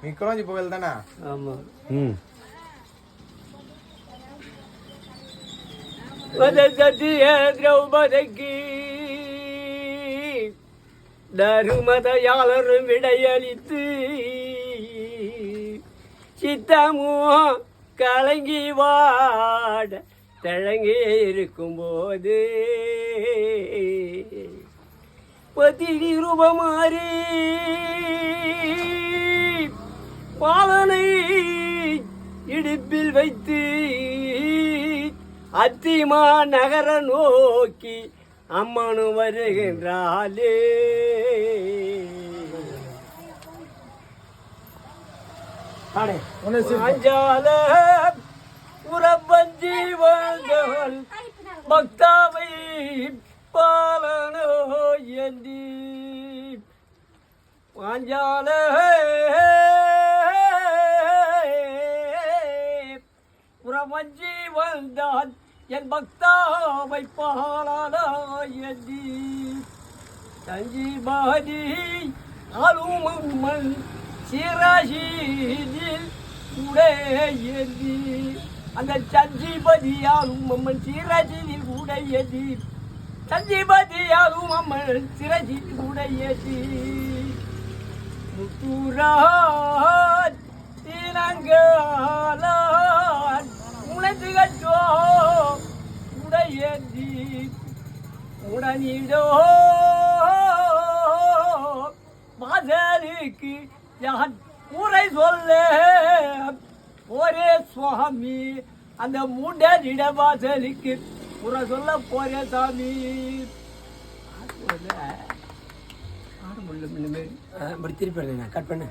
மிக்கலோஞ்சி கோவில் தானே? ஆமா. சத்திய திரௌபதிக்கு தருமதையாளரும் விடையளித்து சித்தமோ கலங்கி வாட தழங்கி இருக்கும்போது பதி ரூபமாறி பாலனை இடுப்பில் வைத்து அத்திமா நகர நோக்கி அம்மனு வருகின்றாளே. அஞ்சால புறப்பஞ்சி வாழ்ந்தவள் பக்தாவை பாலனோ ஏந்தி பாஞ்சால புறமஞ்சி வந்தான் என் பக்தாவை பாலனோ ஏந்தி சஞ்சீபாதி அலுமம்மன் சிராஜியில் உடையதி அந்த சஞ்சீபதியாலும் அம்மன் சிராஜியில் உடையதி சஞ்சீபதியாலும் அம்மன் சிராஜில் உடையதி முத்துராஜ் இளங்காலான் உணர்ந்துகற்றோ உடையதி உடனிடோ வாசலுக்கு யான் கூரை சொல்ல ஒரே சுவாமி அந்த மூண்ட வாசலுக்கு கூரை சொல்ல போறே சாமி. திருப்பி கட் பண்ண